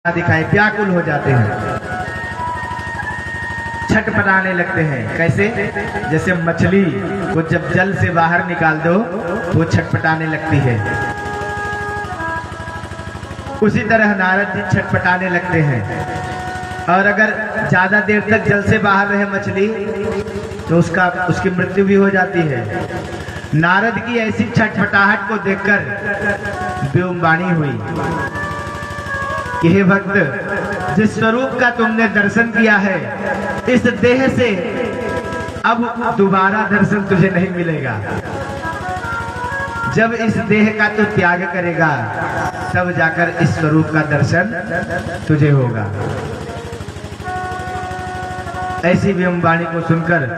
दिखाए व्याकुल हो जाते हैं, छटपटाने लगते हैं। कैसे? जैसे मछली को जब जल से बाहर निकाल दो तो वो छटपटाने लगती है, उसी तरह नारद जी छटपटाने लगते हैं। और अगर ज्यादा देर तक जल से बाहर रहे मछली तो उसकी मृत्यु भी हो जाती है। नारद की ऐसी छटपटाहट को देखकर व्योमवाणी हुई कि हे भक्त, जिस स्वरूप का तुमने दर्शन किया है, इस देह से अब दोबारा दर्शन तुझे नहीं मिलेगा। जब इस देह का तू त्याग करेगा तब जाकर इस स्वरूप का दर्शन तुझे होगा। ऐसी व्योमवाणी को सुनकर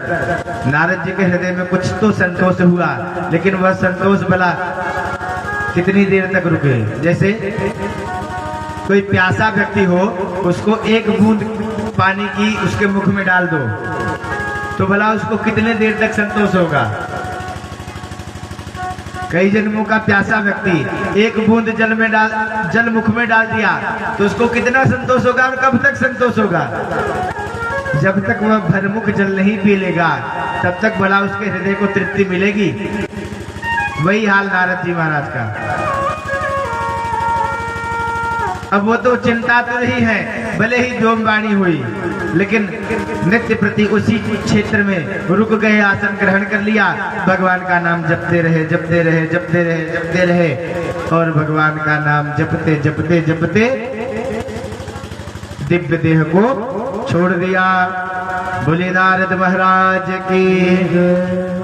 नारद जी के हृदय में कुछ तो संतोष हुआ, लेकिन वह संतोष भला कितनी देर तक रुके। जैसे कोई प्यासा व्यक्ति हो, उसको एक बूंद पानी की उसके मुख में डाल दो तो भला उसको कितने देर तक संतोष होगा। कई जन्मों का प्यासा व्यक्ति एक बूंद जल मुख में डाल दिया तो उसको कितना संतोष होगा और कब तक संतोष होगा। जब तक वह भरमुख जल नहीं पी लेगा तब तक भला उसके हृदय को तृप्ति मिलेगी। वही हाल नारद जी महाराज का। अब वो तो चिंता तो नहीं है, भले ही व्योमवाणी हुई, लेकिन नित्य प्रति उसी क्षेत्र में रुक गए, आसन ग्रहण कर लिया, भगवान का नाम जपते रहे जपते रहे जपते रहे जपते रहे और भगवान का नाम जपते जपते जपते दिव्य देह को छोड़ दिया। बोले नारद महाराज की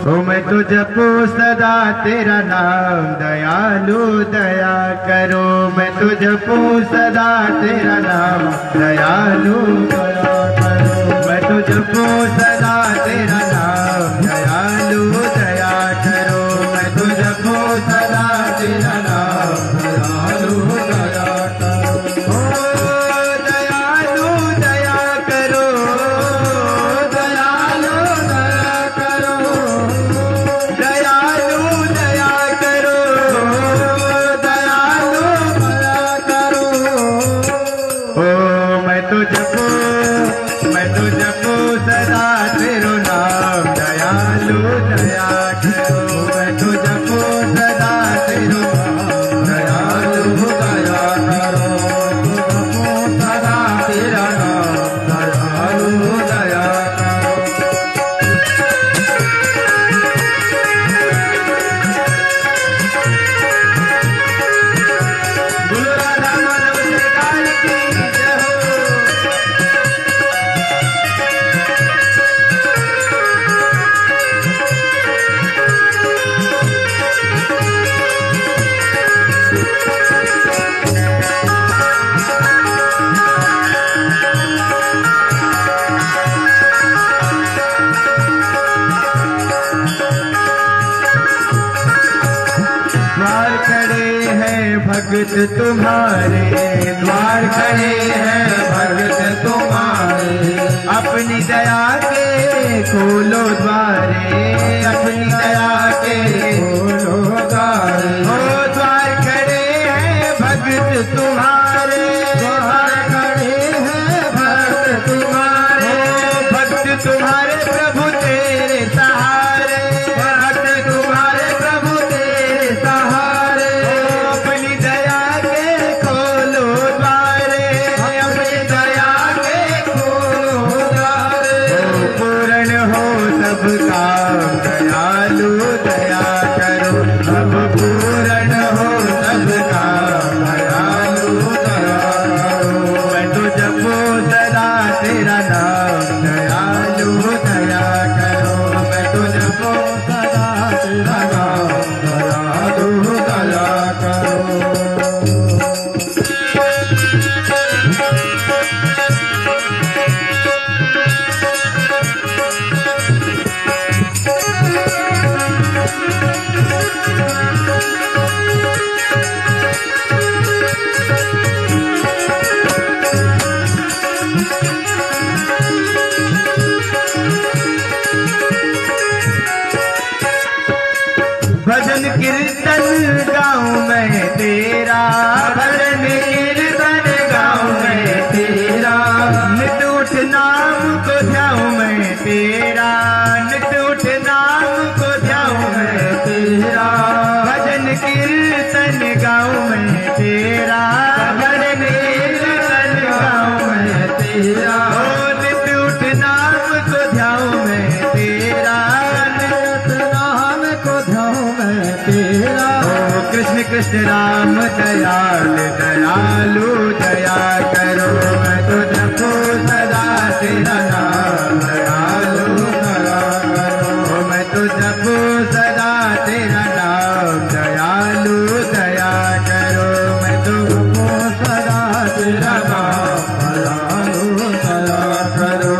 ओ मैं तो जपू सदा तेरा नाम, दयालु दया करो। मैं तो जपू सदा तेरा नाम, दयालु दया करो। मैं तो जपू सदा तेरा नाम, दयालु दया करो। मैं तो जपू सदा तेरा नाम, दयालु दया करो। भगत तुम्हारे द्वार खड़े हैं, भगत तुम्हारे अपनी दया के खोलो द्वारे, अपनी दया के खोलो द्वारे। ओ द्वार खड़े हैं भगत तुम्हारे, द्वार खड़े हैं भगत तुम्हारे। भक्त तुम्हारे प्रभु तेरे सहारे, भक्त तुम्हारे प्रभु तेरे सहारे। दयालु दया करो, अब पूर्ण हो सबका, दयालु दया करो। मैं तो जपो सदा तेरा नाम, दयालु दया करो। मैं तो जपो सदा तेरा नाम, दयालु दया करो। भजन कीर्तन गाऊं मैं तेरा, भजन कीर्तन गाऊं मैं कृष्ण राम दयाल दयालु दया करो। मैं तो जपो सदा तेरा नाम दयालु दया करो। मैं तो जपो सदा तेरा नाम दयालु दया करो। मैं तो जपो सदा तेरा नाम दयालु दया करो।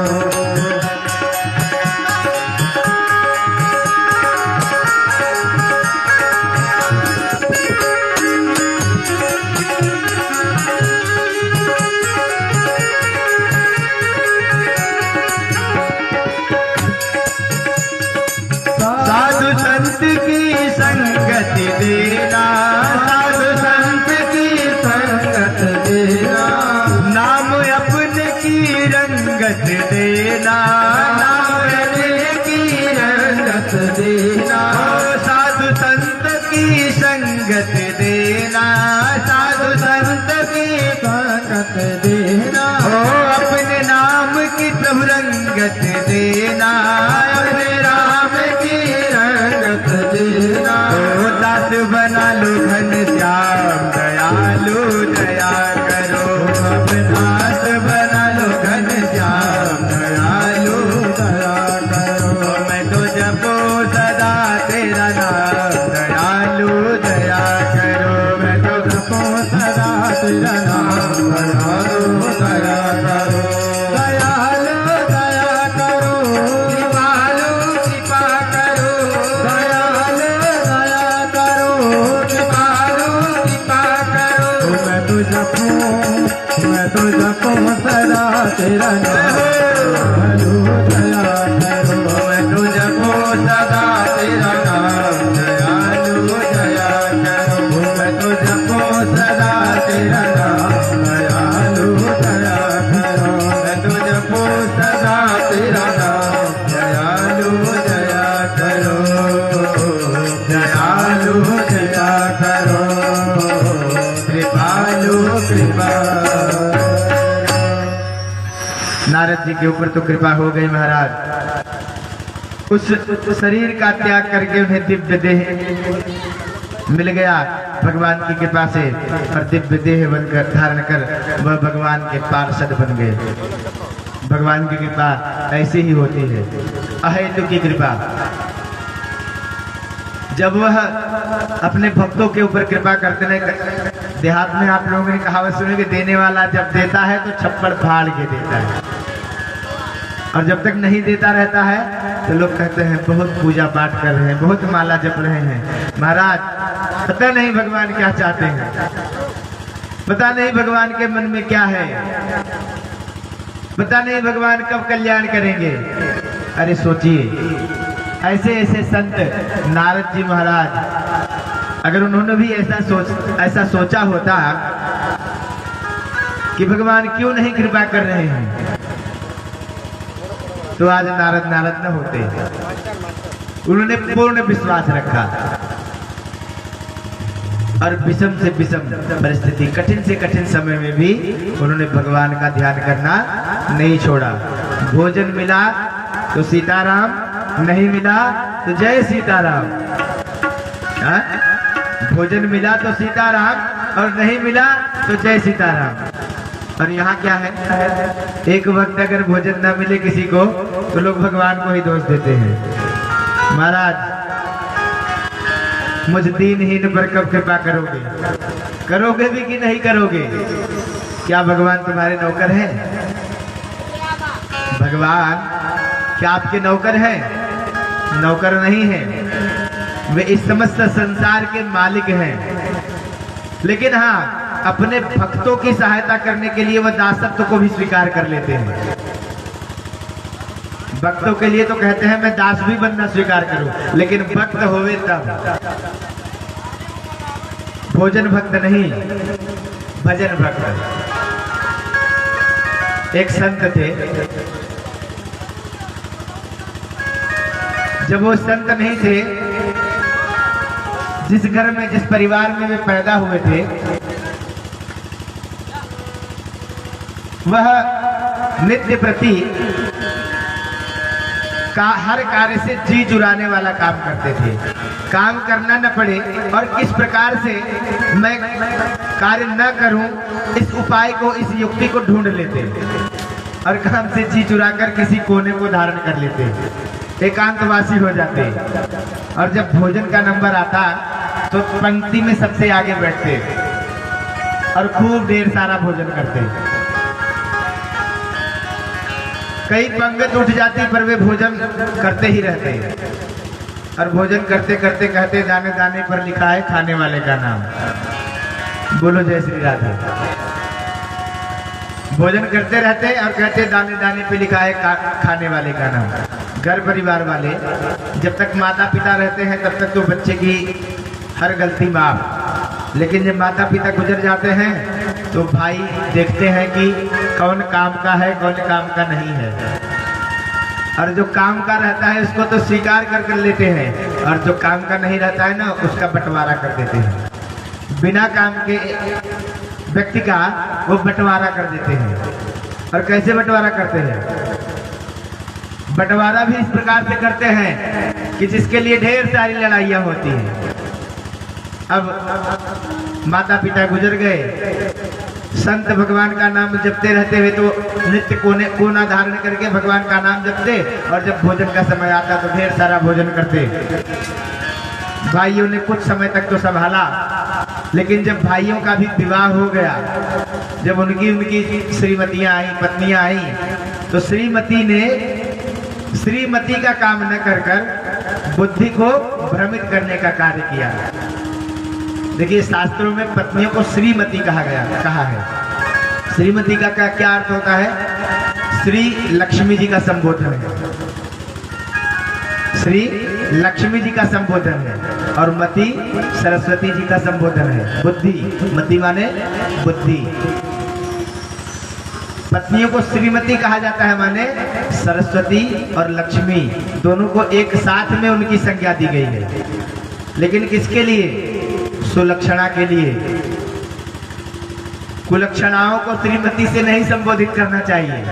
साधु संत की संगत देना, साधु संत की संगत देना, नाम अपने की रंगत देना, नाम अपने की रंगत देना। साधु संत की संगत देना, साधु संत की संगत देना। अपने नाम की प्रभु रंगत देना, अपने राम की रंगत देना। दास बना लो घन श्याम दयालु दया करो। दास बना लो घन श्याम दयालु दया करो। मैं तो जपो सदा तेरा नाम दयालु दया करो। मैं तो जपो सदा तेरा नाम दयालु दया करो। दयालु दया करो, कृपालु कृपा करो। दयालु दया करो, कृपालु कृपा करो। मैं तो जपो सदा तेरा नाम दयालु दया करो। मैं तो जपो सदा तेरा नाम दयालु दया करो। मैं तो जपो सदा तेरा नाम दयालु दया करो। मैं तो जपो सदा तेरा नाम दयालु दया करो। दयालु दया करो, कृपालु कृपा। नारद जी के ऊपर तो कृपा हो गई महाराज। उस शरीर का त्याग करके उन्हें दिव्य देह मिल गया भगवान की कृपा से, और दिव्य देह बनकर धारण कर वह भगवान के पार्षद बन गए। भगवान की कृपा ऐसी ही होती है, अहेतु की कृपा। जब वह अपने भक्तों के ऊपर कृपा करते हैं, देहात में आप लोगों ने कहावत सुनी कि देने वाला जब देता है तो छप्पड़ फाड़ के देता है, और जब तक नहीं देता रहता है तो लोग कहते हैं बहुत पूजा पाठ कर रहे हैं, बहुत माला जप रहे हैं। महाराज, पता नहीं भगवान क्या चाहते हैं, पता नहीं भगवान के मन में क्या है, पता नहीं भगवान कब कल्याण करेंगे। अरे सोचिए, ऐसे ऐसे संत नारद जी महाराज, अगर उन्होंने भी ऐसा सोचा होता कि भगवान क्यों नहीं कृपा कर रहे हैं, तो आज नारद न होते। उन्होंने पूर्ण विश्वास रखा और विषम से विषम परिस्थिति, कठिन से कठिन समय में भी उन्होंने भगवान का ध्यान करना नहीं छोड़ा। भोजन मिला तो सीताराम, नहीं मिला तो जय सीताराम। भोजन मिला तो सीताराम और नहीं मिला तो जय सीताराम। और यहाँ क्या है, एक वक्त अगर भोजन न मिले किसी को तो लोग भगवान को ही दोष देते हैं। महाराज, मुझ दीनहीन पर कब कृपा करोगे? करोगे भी कि नहीं करोगे? क्या भगवान तुम्हारे नौकर हैं? भगवान क्या आपके नौकर हैं? नौकर नहीं हैं, वे इस समस्त संसार के मालिक हैं। लेकिन हाँ, अपने भक्तों की सहायता करने के लिए वह दासत्व को भी स्वीकार कर लेते हैं। भक्तों के लिए तो कहते हैं मैं दास भी बनना स्वीकार करूं, लेकिन भक्त होवे तब। भोजन भक्त नहीं, भजन भक्त। एक संत थे, जब वो संत नहीं थे, जिस घर में, जिस परिवार में वे पैदा हुए थे, वह नित्य प्रति हर कार्य से जी जुराने वाला काम करते थे। काम करना न पड़े और किस प्रकार से मैं कार्य न करूं, इस उपाय को, इस युक्ति को ढूंढ लेते और काम से जी चुरा कर किसी कोने को धारण कर लेते, एकांतवासी हो जाते। और जब भोजन का नंबर आता तो पंक्ति में सबसे आगे बैठते और खूब ढेर सारा भोजन करते। कई पंगत उठ जाती पर वे भोजन करते ही रहते और भोजन करते करते कहते, दाने दाने पर लिखा है खाने वाले का नाम। बोलो जय श्री राधे। भोजन करते रहते और कहते, दाने दाने पे लिखा है खाने वाले का नाम। घर परिवार वाले, जब तक माता पिता रहते हैं तब तक तो बच्चे की हर गलती माफ, लेकिन जब माता पिता गुजर जाते हैं तो भाई देखते हैं कि कौन काम का है, कौन काम का नहीं है। और जो काम का रहता है उसको तो स्वीकार कर लेते हैं और जो काम का नहीं रहता है ना, उसका बंटवारा कर देते हैं। बिना काम के व्यक्ति का वो बंटवारा कर देते हैं। और कैसे बंटवारा करते हैं? बंटवारा भी इस प्रकार से करते हैं कि जिसके लिए ढेर सारी लड़ाइयाँ होती हैं। अब माता पिता गुजर गए, संत भगवान का नाम जपते रहते हुए तो नित्य कोना धारण करके भगवान का नाम जपते और जब भोजन का समय आता तो ढेर सारा भोजन करते। भाइयों ने कुछ समय तक तो संभाला, लेकिन जब भाइयों का भी विवाह हो गया, जब उनकी श्रीमतियां आई, पत्नियां आई, तो श्रीमती का काम न कर बुद्धि को भ्रमित करने का कार्य किया। देखिए शास्त्रों में पत्नियों को श्रीमती कहा है। श्रीमती का क्या अर्थ होता है? श्री लक्ष्मी जी का संबोधन है। श्री लक्ष्मी जी का संबोधन है और मति सरस्वती जी का संबोधन है। बुद्धि, मति माने बुद्धि। पत्नियों को श्रीमती कहा जाता है, माने सरस्वती और लक्ष्मी दोनों को एक साथ में उनकी संज्ञा दी गई है। लेकिन किसके लिए? सुलक्षणा के लिए। कुलक्षणाओं को श्रीमती से नहीं संबोधित करना चाहिए।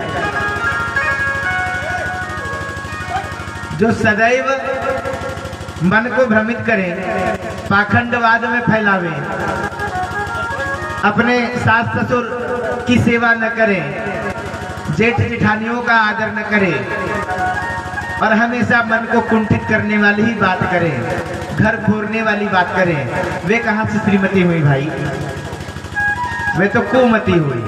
जो सदैव मन को भ्रमित करें, पाखंडवाद में फैलावे, अपने सास ससुर की सेवा न करें, जेठ जेठानियों का आदर न करें और हमेशा मन को कुंठित करने वाली ही बात करें, घर फोड़ने वाली बात करें, वे कहां से श्रीमती हुई भाई? वे तो कुमती हुई।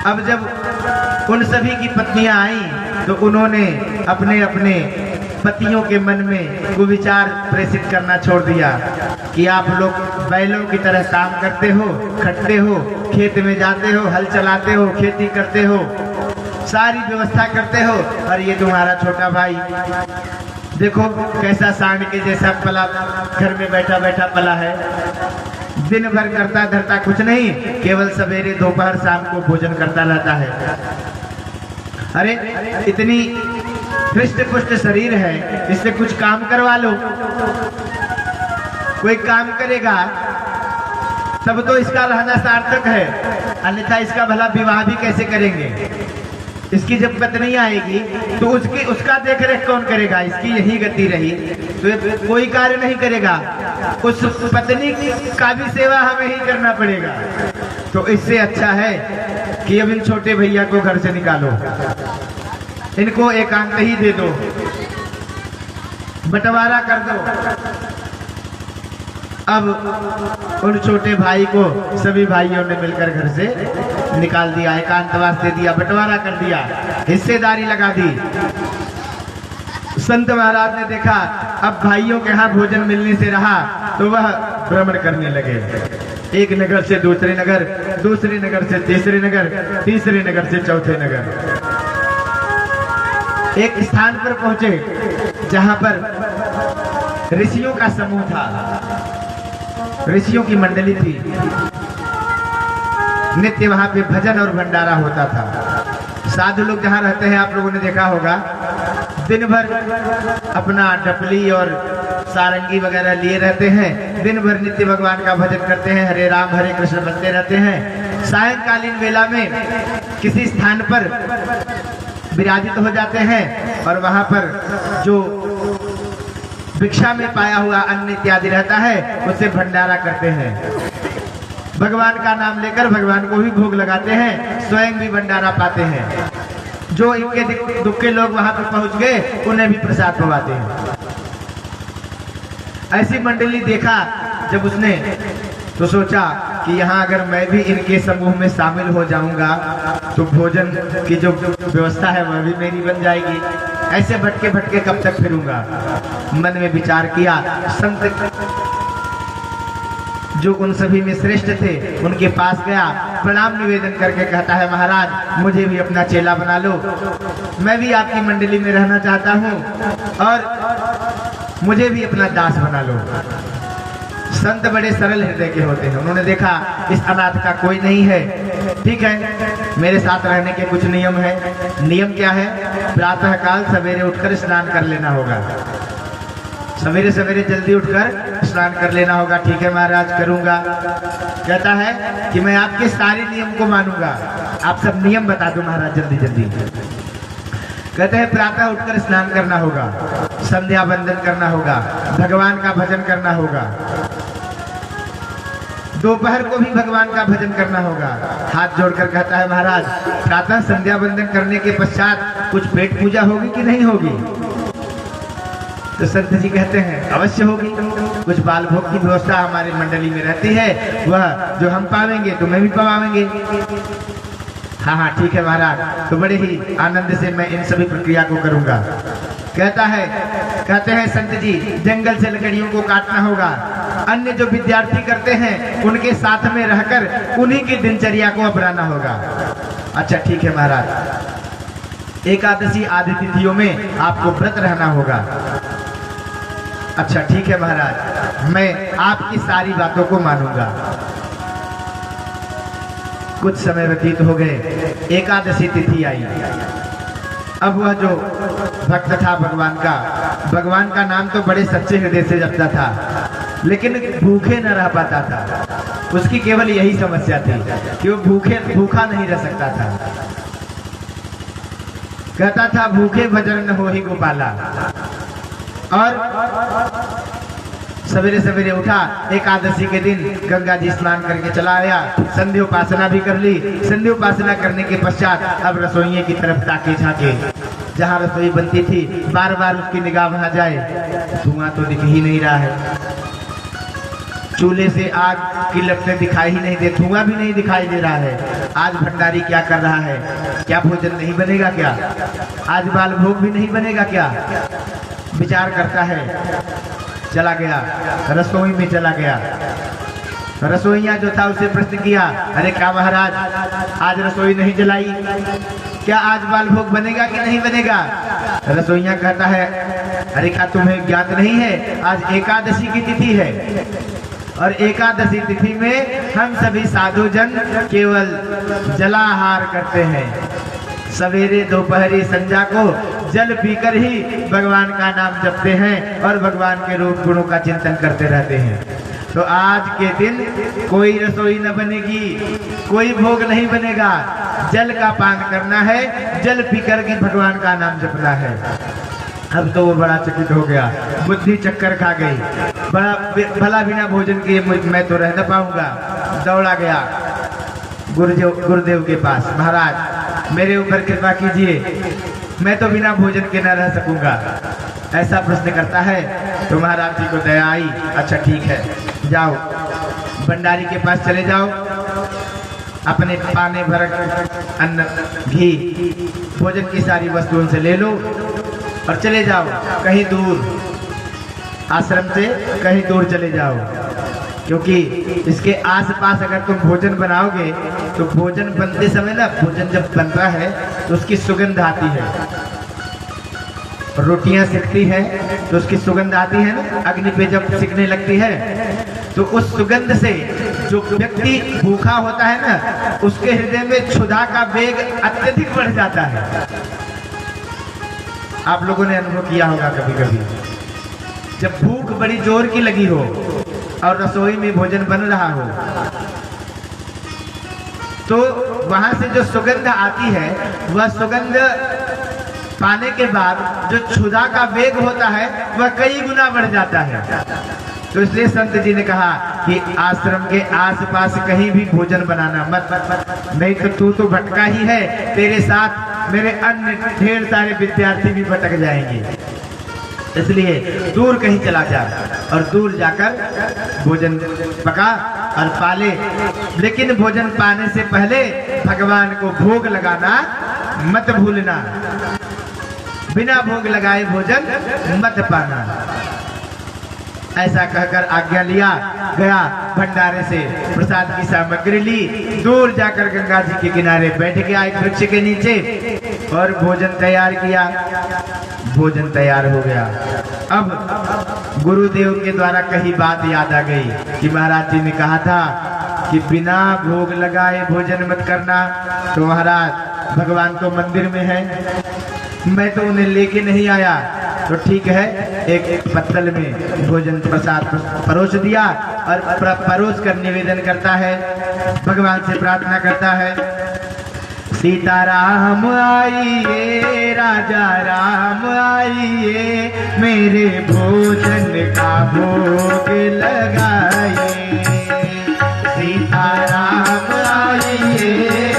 अब जब उन सभी की पत्नियां आई तो उन्होंने अपने अपने पतियों के मन में कुविचार प्रेषित करना छोड़ दिया कि आप लोग बैलों की तरह काम करते हो, खटते हो, खेत में जाते हो, हल चलाते हो, खेती करते हो, सारी व्यवस्था करते हो, और ये तुम्हारा छोटा भाई देखो कैसा सांड के जैसा पला, घर में बैठा बैठा पला है, दिन भर करता धरता कुछ नहीं, केवल सवेरे दोपहर शाम को भोजन करता रहता है। अरे इतनी हृष्ट पुष्ट शरीर है, इससे कुछ काम करवा लो। कोई काम करेगा तब तो इसका रहना सार्थक है, अन्यथा इसका भला विवाह भी कैसे करेंगे? इसकी जब पत्नी आएगी तो उसका देख रेख कौन करेगा? इसकी यही गति रही तो कोई कार्य नहीं करेगा, उस पत्नी का भी सेवा हमें ही करना पड़ेगा। तो इससे अच्छा है कि अब इन छोटे भैया को घर से निकालो, इनको एकांत ही दे दो, बंटवारा कर दो। अब उन छोटे भाई को सभी भाइयों ने मिलकर घर से निकाल दिया, एकांतवास दे दिया, बंटवारा कर दिया, हिस्सेदारी लगा दी। संत महाराज ने देखा अब भाइयों के यहाँ भोजन मिलने से रहा तो वह भ्रमण करने लगे, एक नगर से दूसरे नगर, दूसरे नगर से तीसरे नगर, तीसरे नगर से चौथे नगर। एक स्थान पर पहुंचे जहां पर ऋषियों का समूह था, ऋषियों की मंडली थी। नित्य वहां पे भजन और भंडारा होता था। साधु लोग जहां रहते हैं आप लोगों ने देखा होगा, दिन भर अपना डपली और सारंगी वगैरह लिए रहते हैं, दिन भर नित्य भगवान का भजन करते हैं, हरे राम हरे कृष्ण बनते रहते हैं। सायंकालीन वेला में किसी स्थान पर विराजित हो जाते हैं और वहां पर जो भिक्षा में पाया हुआ अन्न इत्यादि रहता है उससे भंडारा करते हैं। भगवान का नाम लेकर भगवान को भी भोग लगाते हैं, स्वयं भी भंडारा पाते हैं। जो इनके दुख के लोग वहां पर पहुंच गए उन्हें भी प्रसाद पवाते हैं। ऐसी मंडली देखा जब उसने तो सोचा कि यहाँ अगर मैं भी इनके समूह में शामिल हो जाऊंगा तो भोजन की जो व्यवस्था है वह भी मेरी बन जाएगी। ऐसे भटके भटके कब तक फिरूंगा। मन में विचार किया। संत जो उन सभी में श्रेष्ठ थे उनके पास गया, प्रणाम निवेदन करके कहता है, महाराज मुझे भी अपना चेला बना लो, मैं भी आपकी मंडली में रहना चाहता हूँ और मुझे भी अपना दास बना लो। संत बड़े सरल हृदय के होते हैं। उन्होंने देखा इस अनाथ का कोई नहीं है, ठीक है मेरे साथ रहने के कुछ नियम है। नियम क्या है? प्रातः काल सवेरे उठकर स्नान कर लेना होगा, सवेरे सवेरे जल्दी उठकर स्नान कर लेना होगा। ठीक है महाराज करूंगा। कहता है कि मैं आपके सारे नियम को मानूंगा, आप सब नियम बता दो महाराज जल्दी जल्दी। कहते हैं प्रातः उठकर स्नान करना होगा, संध्या वंदन करना होगा, भगवान का भजन करना होगा, दोपहर को भी भगवान का भजन करना होगा। हाथ जोड़कर कहता है, महाराज प्रातः संध्या वंदन करने के पश्चात कुछ पेट पूजा होगी कि नहीं होगी? तो संत जी कहते हैं अवश्य होगी। कुछ बाल भोग की व्यवस्था हमारी मंडली में रहती है, वह जो हम पावेंगे तुम्हें भी पवाएंगे। हाँ हाँ ठीक है महाराज, तो बड़े ही आनंद से मैं इन सभी प्रक्रिया को करूंगा। कहते हैं संत जी जंगल से लकड़ियों को काटना होगा, अन्य जो विद्यार्थी करते हैं उनके साथ में रहकर उन्हीं की दिनचर्या को अपनाना होगा। अच्छा ठीक है महाराज, एकादशी आदि तिथियों में आपको व्रत रहना होगा। अच्छा ठीक है महाराज, मैं आपकी सारी बातों को मानूंगा। कुछ समय व्यतीत हो गए, एकादशी तिथि आई। अब वह जो भक्त था भगवान का नाम तो बड़े सच्चे हृदय से जपता था, लेकिन भूखे न रह पाता था। उसकी केवल यही समस्या थी कि वो भूखा नहीं रह सकता था। कहता था भूखे भजन न हो ही गोपाला। और सवेरे सवेरे उठा, एकादशी के दिन गंगा जी स्नान करके चला आया, संध्या उपासना भी कर ली। संध्या उपासना करने के पश्चात अब रसोइये की तरफ ताके झाके, जहाँ रसोई बनती थी बार बार उसकी निगाह वहां जाए, धुआं तो दिख ही नहीं रहा है, चूल्हे से आग की लपटें दिखाई ही नहीं दे, धुआं भी नहीं दिखाई दे रहा है। आज भंडारी क्या कर रहा है? क्या भोजन नहीं बनेगा क्या? आज बाल भोग भी नहीं बनेगा क्या? विचार करता है, चला गया रसोई में, चला गया। रसोईया जो था उसे प्रश्न किया, अरे क्या महाराज आज रसोई नहीं जलाई, क्या आज बाल भोग बनेगा कि नहीं बनेगा? रसोईया कहता है, अरे क्या तुम्हें ज्ञात नहीं है आज एकादशी की तिथि है, और एकादशी तिथि में हम सभी साधु जन केवल जलाहार करते हैं। सवेरे दोपहरी संध्या को जल पीकर ही भगवान का नाम जपते हैं और भगवान के रूप गुणों का चिंतन करते रहते हैं। तो आज के दिन कोई रसोई न बनेगी, कोई भोग नहीं बनेगा, जल का पान करना है, जल पीकर के भगवान का नाम जपना है। अब तो वो बड़ा चकित हो गया, बुद्धि चक्कर खा गई, भला बिना भोजन किए मैं तो रह न पाऊंगा। दौड़ा गया गुरुदेव के पास, महाराज मेरे ऊपर कृपा कीजिए, मैं तो बिना भोजन के न रह सकूंगा। ऐसा प्रश्न करता है तो महाराज जी को दया आई। अच्छा ठीक है, जाओ भंडारी के पास चले जाओ, अपने पाने भर अन्न घी भोजन की सारी वस्तुओं से ले लो और चले जाओ कहीं दूर, आश्रम से कहीं दूर चले जाओ, क्योंकि इसके आसपास अगर तुम भोजन बनाओगे तो भोजन बनते समय ना, भोजन जब बनता है तो उसकी सुगंध आती है, रोटियां सिकती है तो उसकी सुगंध आती है ना, अग्नि पे जब सिकने लगती है तो उस सुगंध से जो व्यक्ति भूखा होता है ना, उसके हृदय में क्षुधा का वेग अत्यधिक बढ़ जाता है। आप लोगों ने अनुभव किया होगा कभी कभी, जब भूख बड़ी जोर की लगी हो और रसोई में भोजन बन रहा हो तो वहां से जो सुगंध आती है वह सुगंध पाने के बाद जो क्षुधा का वेग होता है वह कई गुना बढ़ जाता है। तो इसलिए संत जी ने कहा कि आश्रम के आसपास कहीं भी भोजन बनाना मत, नहीं तो तू तो भटका ही है, तेरे साथ मेरे अन्य ढेर सारे विद्यार्थी भी भटक जाएंगे। इसलिए दूर कहीं चला जा और दूर जाकर भोजन पका और पाले, लेकिन भोजन पाने से पहले भगवान को भोग लगाना मत भूलना। बिना भोग लगाए भोजन मत पाना। ऐसा कहकर आज्ञा लिया गया। भंडारे से प्रसाद की सामग्री ली, दूर जाकर गंगा जी के किनारे बैठ गया एक वृक्ष के नीचे और भोजन तैयार किया। भोजन तैयार हो गया। अब गुरुदेव के द्वारा कही बात याद आ गई कि महाराज जी ने कहा था कि बिना भोग लगाए भोजन मत करना। तो महाराज भगवान तो मंदिर में है, मैं तो उन्हें लेके नहीं आया। तो ठीक है, एक पत्तल में भोजन प्रसाद परोस दिया और परोस कर निवेदन करता है, भगवान से प्रार्थना करता है, सीताराम आइए, राजा राम आइए, मेरे भोजन का भोग लगाइए। सीताराम आइए,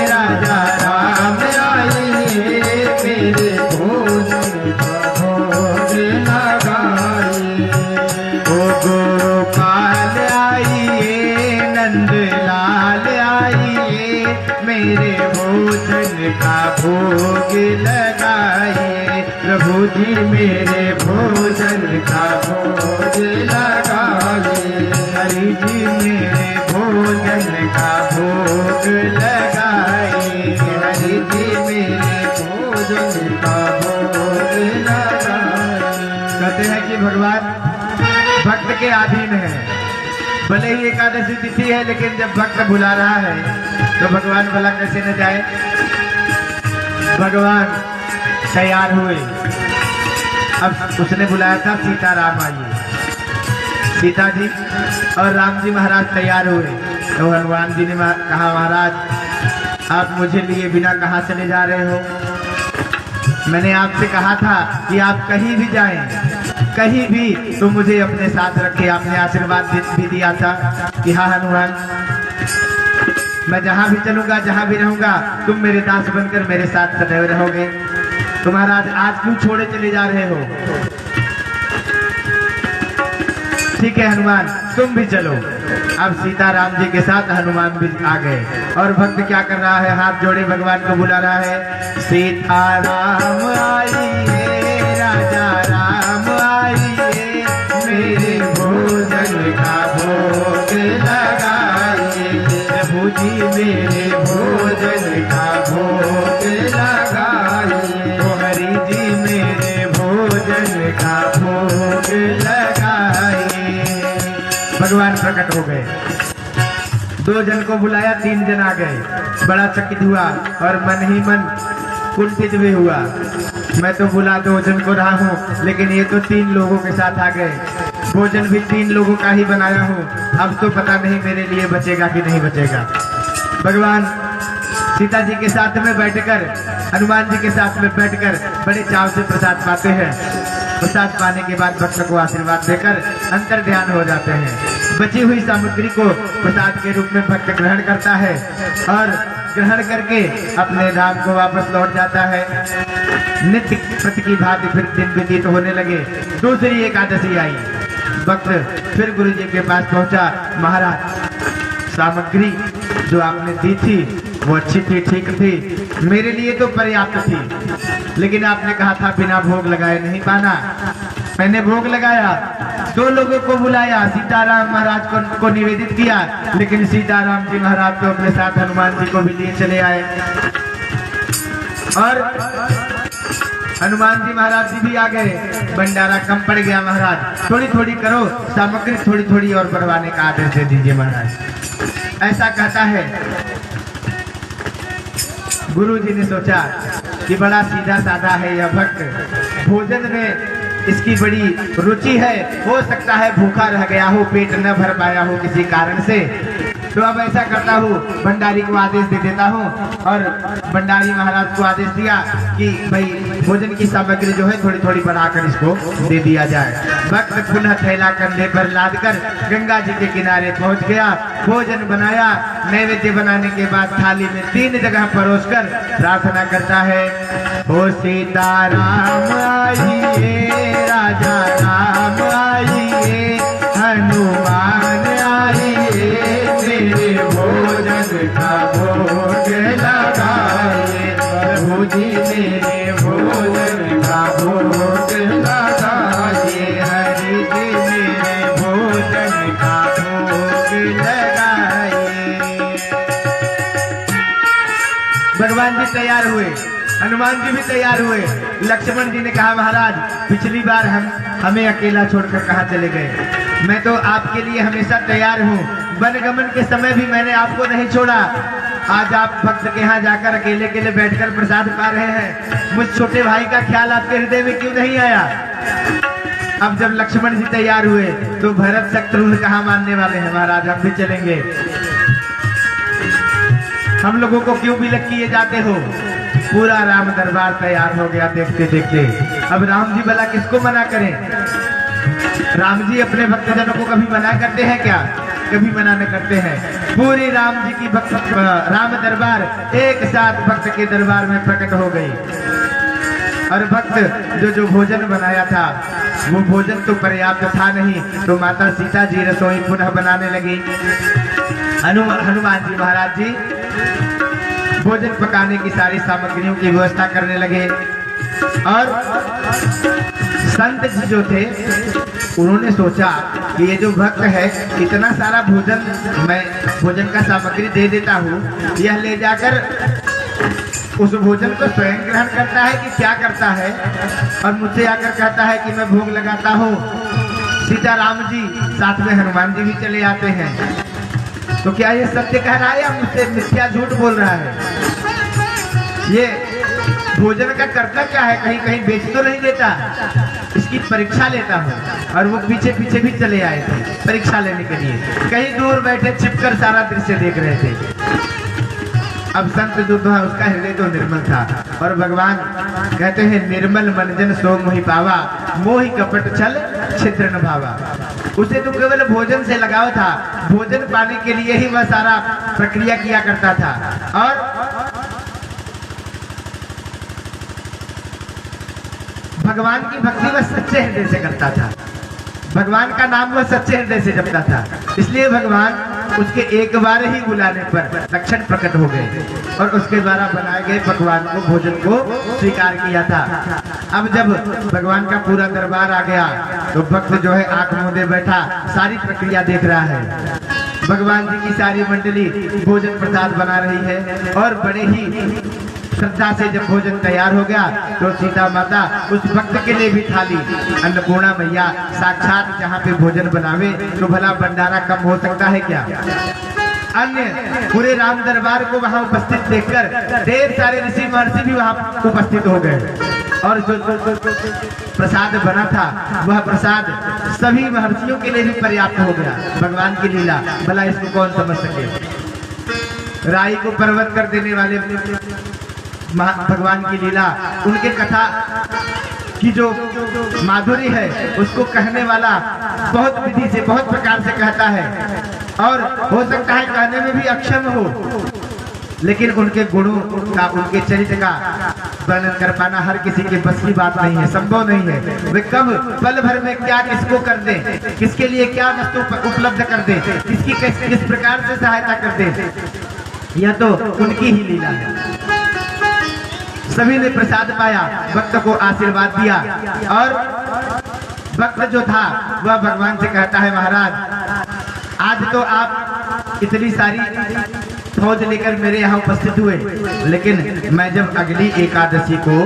राजा राम आइए, मेरे भोजन का भोग लगाइए। ओ गोपाल आइए, नंदलाल आइए, मेरे भोजन का भोग लगाइए। प्रभु जी मेरे भोजन का भोग लगाइए। हरि जी मेरे भोजन का भोग लगाइए। हरि जी मेरे भोजन का भोग लगाइए। कहते हैं कि भगवान भक्त के अधीन है। भले ही एकादशी तिथि है, लेकिन जब भक्त बुला रहा है तो भगवान भला कैसे न जाए। भगवान तैयार हुए। अब उसने बुलाया था सीताराम आइए। सीता जी और राम जी महाराज तैयार हुए। तो हनुमान जी ने कहा, महाराज आप मुझे लिए बिना कहाँ चले जा रहे हो? मैंने आपसे कहा था कि आप कहीं भी जाएं, कहीं भी तो मुझे अपने साथ रखे। आपने आशीर्वाद भी दिया था कि हाँ हनुमान, मैं जहां भी चलूंगा, जहां भी रहूंगा, तुम मेरे दास बनकर मेरे साथ सदैव रहोगे। तो महाराज आज क्यों छोड़े चले जा रहे हो? ठीक है हनुमान, तुम भी चलो। अब सीताराम जी के साथ हनुमान भी आ गए। और भक्त क्या कर रहा है? हाथ जोड़े भगवान को बुला रहा है, सीताराम आइए, राजा राम आइए, मेरे भोजन का भोग लगाइए। प्रभु जी मेरे भोजन का भोग लगाइए। हरि जी मेरे भोजन का भोग लगाइए। भगवान प्रकट हो गए। 2 जन को बुलाया, 3 जन आ गए। बड़ा चकित हुआ और मन ही मन कुंठित भी हुआ। मैं तो बुला 2 जन को रहा हूँ, लेकिन ये तो 3 लोगों के साथ आ गए। भोजन भी 3 लोगों का ही बनाया हूँ। अब तो पता नहीं मेरे लिए बचेगा कि नहीं बचेगा। भगवान सीता जी के साथ में बैठकर, हनुमान जी के साथ में बैठकर बड़े चाव से प्रसाद पाते हैं। प्रसाद पाने के बाद भक्त को आशीर्वाद देकर अंतर ध्यान हो जाते हैं। बची हुई सामग्री को प्रसाद के रूप में भक्त ग्रहण करता है और ग्रहण करके अपने धाम को वापस लौट जाता है। नित्य प्रति की भांति फिर दिन व्यतीत होने लगे। दूसरी एकादशी आई। भक्त फिर गुरु जी के पास पहुंचा, महाराज सामग्री जो आपने दी थी वो अच्छी थी, ठीक थी, मेरे लिए तो पर्याप्त थी, लेकिन आपने कहा था बिना भोग लगाए नहीं पाना। मैंने भोग लगाया, 2 लोगों को बुलाया, सीताराम महाराज को निवेदित किया, लेकिन सीताराम जी महाराज तो अपने साथ हनुमान जी को भी लिए चले आए। और हनुमान जी महाराज जी भी आ गए। भंडारा कम पड़ गया। महाराज थोड़ी थोड़ी करो, सामग्री थोड़ी थोड़ी और बढ़वाने का आदेश दे दीजिए महाराज। ऐसा कहता है। गुरु जी ने सोचा कि बड़ा सीधा साधा है यह भक्त, भोजन में इसकी बड़ी रुचि है, हो सकता है भूखा रह गया हो, पेट न भर पाया हो किसी कारण से। तो अब ऐसा करता हूँ, भंडारी को आदेश दे देता हूँ। और भंडारी महाराज को आदेश दिया कि भाई भोजन की सामग्री जो है थोड़ी थोड़ी बढ़ाकर इसको दे दिया जाए। भक्त पुनः थैला कंधे पर लादकर गंगा जी के किनारे पहुंच गया। भोजन बनाया, नैवेद्य बनाने के बाद थाली में 3 जगह परोसकर प्रार्थना करता है, ओ सीताराम आइए, राजा राम आइए, हनुमान आइए, मेरे भोजन का भोग लगाइए, प्रभु जी मेरे भोजन का भोग लगाइए, हरि जी मेरे भोजन का भोग लगाइए। भगवान जी तैयार हुए, हनुमान जी भी तैयार हुए। लक्ष्मण जी ने कहा, महाराज पिछली बार हमें अकेला छोड़कर कहाँ चले गए? मैं तो आपके लिए हमेशा तैयार हूँ। वनगमन के समय भी मैंने आपको नहीं छोड़ा। आज आप भक्त के यहाँ जाकर अकेले अकेले बैठकर प्रसाद पा रहे हैं। मुझ छोटे भाई का ख्याल आपके हृदय में क्यों नहीं आया? अब जब लक्ष्मण जी तैयार हुए तो भरत शत्रुघ्न कहाँ मानने वाले हैं? महाराज हम भी चलेंगे। हम लोगों को क्यों विलग किए जाते हो? पूरा राम दरबार तैयार हो गया देखते देखते। अब राम जी भला किसको मना करें? राम जी अपने भक्तजनों को कभी मना करते हैं क्या? कभी मना न करते हैं। पूरी राम जी की राम दरबार एक साथ भक्त के दरबार में प्रकट हो गई। और भक्त जो भोजन बनाया था वो भोजन तो पर्याप्त था नहीं, तो माता सीता जी रसोई पुनः बनाने लगी। हनुमान जी महाराज जी भोजन पकाने की सारी सामग्रियों की व्यवस्था करने लगे। और संत जी जो थे उन्होंने सोचा कि ये जो भक्त है इतना सारा भोजन मैं भोजन का सामग्री दे देता हूँ, यह ले जाकर उस भोजन को स्वयं ग्रहण करता है कि क्या करता है, और मुझसे आकर कहता है कि मैं भोग लगाता हूँ। सीताराम जी साथ में हनुमान जी भी चले आते हैं। तो क्या ये सत्य कह रहा है या मुझसे मिथ्या झूठ बोल रहा है? ये भोजन का करता क्या है? कहीं कहीं बेच तो नहीं देता? इसकी परीक्षा लेता हूँ। और वो पीछे पीछे भी चले आए थे परीक्षा लेने के लिए। कहीं दूर बैठे छिपकर सारा दृश्य देख रहे थे। अब संत जो था उसका हृदय तो निर्मल था। और भगवान कहते हैं, निर्मल मनजन सो मोहि पावा, मोहि कपट छल छिद्र न भावा। उसे तो केवल भोजन से लगाव था, भोजन पाने के लिए ही वह सारा प्रक्रिया किया करता था। और भगवान की भक्ति वह सच्चे हृदय से करता था। भगवान का नाम वह सच्चे हृदय से जपता था। इसलिए भगवान उसके एक बार ही बुलाने पर लक्षण प्रकट हो गए और उसके द्वारा बनाए गए पकवान को, भोजन को स्वीकार किया था। अब जब भगवान का पूरा दरबार आ गया तो भक्त जो है आंख मूंदे बैठा सारी प्रक्रिया देख रहा है। भगवान जी की सारी मंडली भोजन प्रसाद बना रही है और बड़े ही श्रद्धा से जब भोजन तैयार हो गया तो सीता माता उस भक्त के लिए भी थाली, अन्नपूर्णा मैया साक्षात जहाँ पे भोजन बनावे तो भला भंडारा कम हो सकता है क्या? अन्य पूरे राम दरबार को वहाँ उपस्थित देखकर ढेर सारे ऋषि महर्षि भी वहाँ उपस्थित हो गए। और जो प्रसाद बना था वह प्रसाद सभी महर्षियों के लिए भी पर्याप्त हो गया। भगवान की लीला भला इसको कौन समझ सके? राई को पर्वत कर देने वाले भगवान की लीला, उनके कथा की जो माधुरी है उसको कहने वाला बहुत विधि से, बहुत प्रकार से कहता है। और हो सकता है कहने में भी अक्षम हो, लेकिन उनके गुणों का, उनके चरित्र का वर्णन कर पाना हर किसी के बस की बात नहीं है, संभव नहीं है। वे कब पल भर में क्या किसको कर दे, किसके लिए क्या वस्तु उपलब्ध कर दे, किसकी किस प्रकार से सहायता कर दे, यह तो उनकी ही लीला है। सभी ने प्रसाद पाया, भक्त को आशीर्वाद दिया। और भक्त जो था वह भगवान से कहता है, महाराज आज तो आप इतनी सारी फौज लेकर मेरे यहाँ उपस्थित हुए, लेकिन मैं जब अगली एकादशी को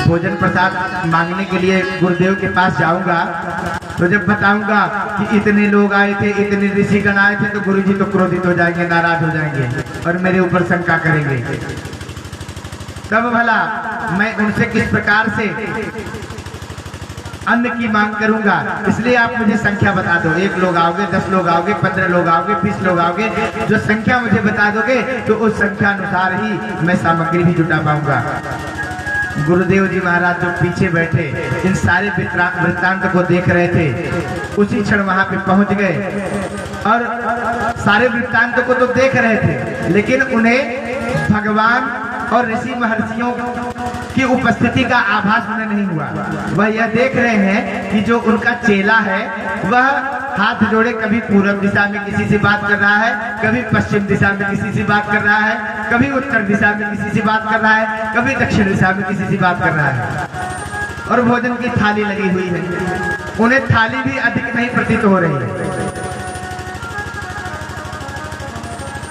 भोजन प्रसाद मांगने के लिए गुरुदेव के पास जाऊंगा तो जब बताऊंगा कि इतने लोग आए थे, इतने ऋषिगण आए थे, तो गुरुजी तो क्रोधित हो जाएंगे, नाराज हो जाएंगे और मेरे ऊपर शंका करेंगे। तब भला मैं उनसे किस प्रकार से अन्न की मांग करूंगा? इसलिए आप मुझे संख्या बता दो। 1 लोग आओगे, 10 लोग आओगे, 15 लोग आओगे, 20 लोग आओगे, जो संख्या मुझे बता दोगे तो उस संख्या अनुसार ही मैं सामग्री भी जुटा पाऊंगा। गुरुदेव जी महाराज जो पीछे बैठे इन सारे वृत्तांत को देख रहे थे, उसी क्षण वहां पे पहुंच गए और सारे वृत्तांत को तो देख रहे थे, लेकिन उन्हें भगवान और ऋषि महर्षियों की उपस्थिति का आभास उन्हें नहीं हुआ। वह यह देख रहे हैं कि जो उनका चेला है वह हाथ जोड़े कभी पूर्व दिशा में किसी से बात कर रहा है, कभी पश्चिम दिशा में किसी से बात कर रहा है, कभी उत्तर दिशा में किसी से बात कर रहा है, कभी दक्षिण दिशा में किसी से बात कर रहा है, और भोजन की थाली लगी हुई है। उन्हें थाली भी अधिक नहीं प्रतीत हो रही है।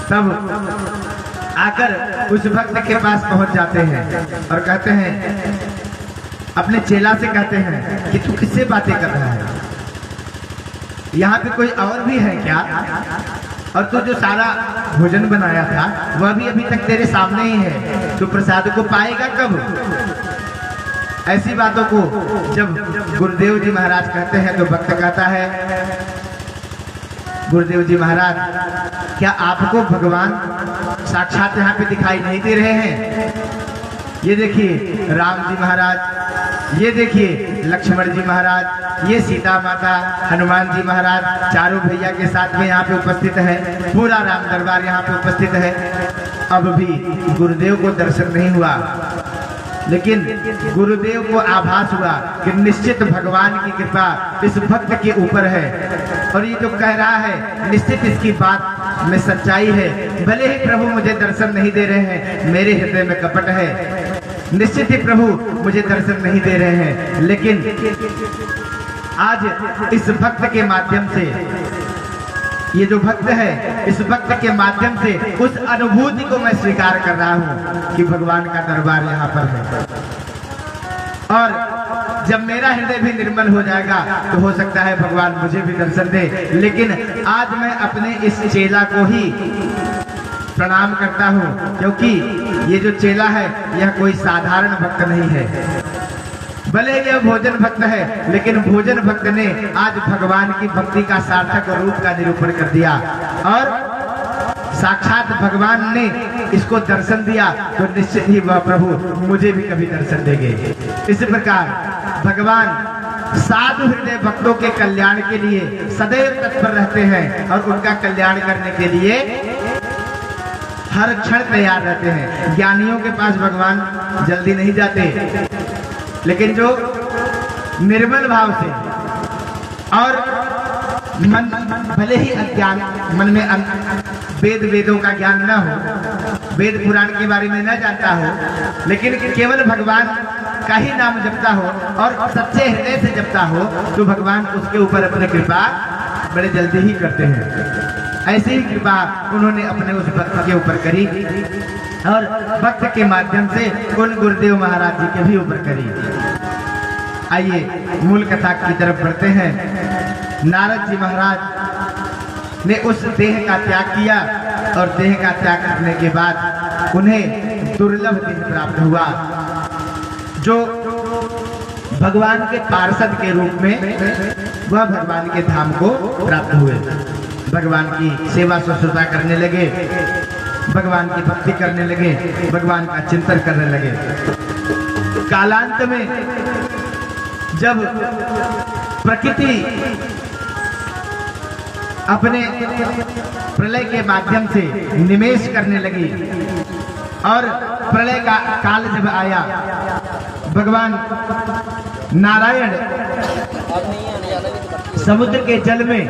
तब आकर उस भक्त के पास पहुंच जाते हैं और कहते हैं, अपने चेला से कहते हैं कि तू किससे बातें कर रहा है, यहाँ पे कोई और भी है क्या, और तू जो सारा भोजन बनाया था वह भी अभी तक तेरे सामने ही है, तू प्रसाद को पाएगा कब। ऐसी बातों को जब गुरुदेव जी महाराज कहते हैं तो भक्त कहता है, गुरुदेव जी महाराज क्या आपको भगवान साक्षात यहाँ पे दिखाई नहीं दे रहे हैं? ये देखिए राम जी महाराज, ये देखिए लक्ष्मण जी महाराज, ये सीता माता, हनुमान जी महाराज चारों भैया के साथ में यहाँ पे उपस्थित है, पूरा राम दरबार यहाँ पे उपस्थित है। अब भी गुरुदेव को दर्शन नहीं हुआ, लेकिन गुरुदेव को आभास हुआ कि निश्चित भगवान की कृपा इस भक्त के ऊपर है, और ये जो कह रहा है निश्चित इसकी बात में सच्चाई है। भले ही प्रभु मुझे दर्शन नहीं दे रहे हैं, मेरे हृदय में कपट है, निश्चित ही प्रभु मुझे दर्शन नहीं दे रहे हैं, लेकिन आज इस भक्त के माध्यम से, ये जो भक्त है इस भक्त के माध्यम से उस अनुभूति को मैं स्वीकार कर रहा हूँ कि भगवान का दरबार यहाँ पर है। और जब मेरा हृदय भी निर्मल हो जाएगा तो हो सकता है भगवान मुझे भी दर्शन दे, लेकिन आज मैं अपने इस चेला को ही प्रणाम करता हूँ, क्योंकि ये जो चेला है यह कोई साधारण भक्त नहीं है। भले यह भोजन भक्त है, लेकिन भोजन भक्त ने आज भगवान की भक्ति का सार्थक रूप का निरूपण कर दिया, और साक्षात भगवान ने इसको दर्शन दिया तो निश्चित ही वह प्रभु मुझे भी कभी दर्शन देंगे। इस प्रकार भगवान साधु हृदय भक्तों के कल्याण के लिए सदैव तत्पर रहते हैं और उनका कल्याण करने के लिए हर क्षण तैयार रहते हैं। ज्ञानियों के पास भगवान जल्दी नहीं जाते, लेकिन जो निर्मल भाव से और मन भले ही अज्ञान, मन में वेदों का ज्ञान न हो, वेद पुराण के बारे में न जानता हो, लेकिन केवल भगवान का ही नाम जपता हो और सच्चे हृदय से जपता हो, तो भगवान उसके ऊपर अपनी कृपा बड़े जल्दी ही करते हैं। ऐसी ही कृपा उन्होंने अपने उस भक्त के ऊपर करी और भक्त के माध्यम से उन गुरुदेव महाराज जी के भी ऊपर करी। आइए मूल कथा की तरफ बढ़ते हैं। नारद जी महाराज ने उस देह का त्याग किया और देह का त्याग करने के बाद उन्हें दुर्लभ देह प्राप्त हुआ, जो भगवान के पार्षद के रूप में वह भगवान के धाम को प्राप्त हुए। भगवान की सेवा शुश्रूषा करने लगे, भगवान की भक्ति करने लगे, भगवान का चिंतन करने लगे। कालांत में जब प्रकृति अपने प्रलय के माध्यम से निमेष करने लगी और प्रलय का काल जब आया, भगवान नारायण समुद्र के जल में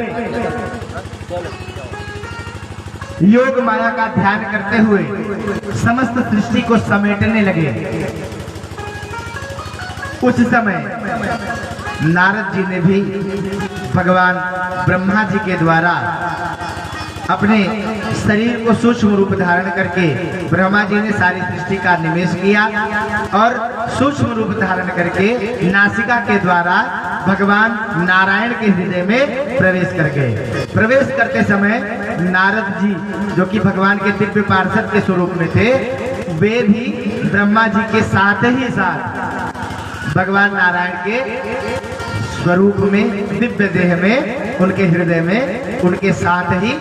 योग माया का ध्यान करते हुए समस्त सृष्टि को समेटने लगे। उस समय नारद जी ने भी भगवान ब्रह्मा जी के द्वारा अपने शरीर को सूक्ष्म रूप धारण करके ब्रह्मा जी ने सारी सृष्टि का निमेष किया और सूक्ष्म रूप धारण करके नासिका के द्वारा भगवान नारायण के हृदय में प्रवेश कर गए। प्रवेश करते समय नारद जी, जो कि भगवान के दिव्य पार्षद के स्वरूप में थे, वे भी ब्रह्मा जी के साथ ही साथ भगवान नारायण के स्वरूप में, दिव्य देह में, उनके हृदय में उनके साथ ही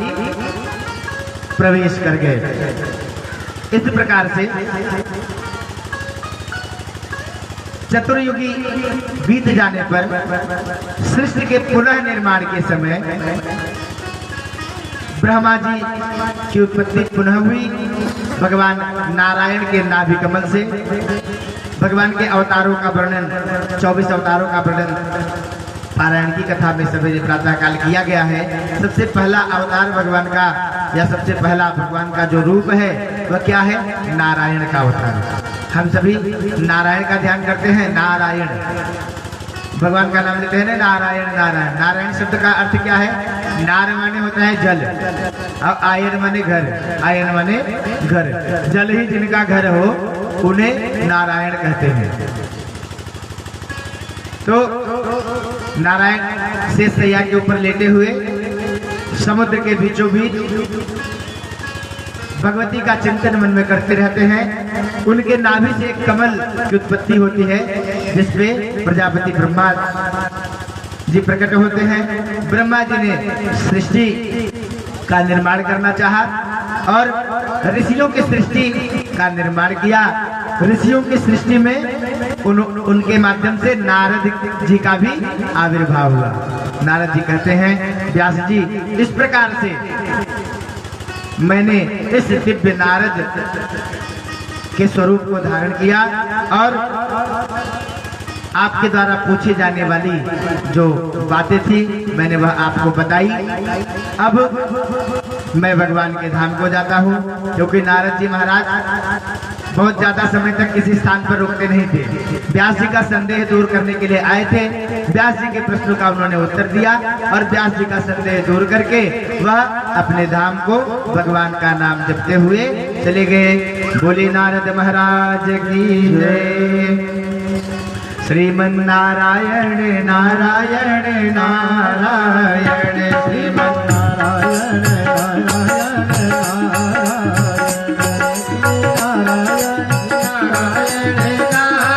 प्रवेश कर गए। इस प्रकार से चतुर्युगी बीत जाने पर सृष्टि के पुनः निर्माण के समय ब्रह्मा जी की उत्पत्ति पुनः हुई। भगवान नारायण के नाभि कमल से भगवान के अवतारों का वर्णन 24 अवतारों का वर्णन पारायण की कथा में सवेरे प्रातः काल किया गया है। सबसे पहला अवतार भगवान का या सबसे पहला भगवान का जो रूप है वह क्या है? नारायण का अवतार। हम सभी नारायण का ध्यान करते हैं। नारायण भगवान का नाम लेते हैं ना, नारायण नारायण। नारायण शब्द का अर्थ क्या है? नार माने होता है जल और आयन माने घर। आयन माने घर, जल ही जिनका घर हो उन्हें नारायण कहते हैं। तो नारायण शेष शैया के ऊपर लेटे हुए समुद्र के बीचों बीच भगवती का चिंतन मन में करते रहते हैं। उनके नाभि से एक कमल की उत्पत्ति होती है जिसपे प्रजापति ब्रह्मा जी प्रकट होते हैं। ब्रह्मा जी ने सृष्टि का निर्माण करना चाहा और ऋषियों की सृष्टि का निर्माण किया। ऋषियों की सृष्टि में उनके माध्यम से नारद जी का भी आविर्भाव हुआ। नारद जी कहते हैं व्यास जी, इस प्रकार से मैंने इस दिव्य नारद के स्वरूप को धारण किया और आपके द्वारा पूछी जाने वाली जो बातें थी मैंने वह आपको बताई। अब मैं भगवान के धाम को जाता हूँ, क्योंकि नारद जी महाराज बहुत ज्यादा समय तक किसी स्थान पर रुकते नहीं थे। व्यास जी का संदेह दूर करने के लिए आए थे। व्यास जी के प्रश्न का उन्होंने उत्तर दिया और व्यास जी का संदेह दूर करके वह अपने धाम को भगवान का नाम जपते हुए चले गए। बोले नारद महाराज की जय। श्रीमन नारायण नारायण नारायण, श्रीमन नारायण नारायण नारायण।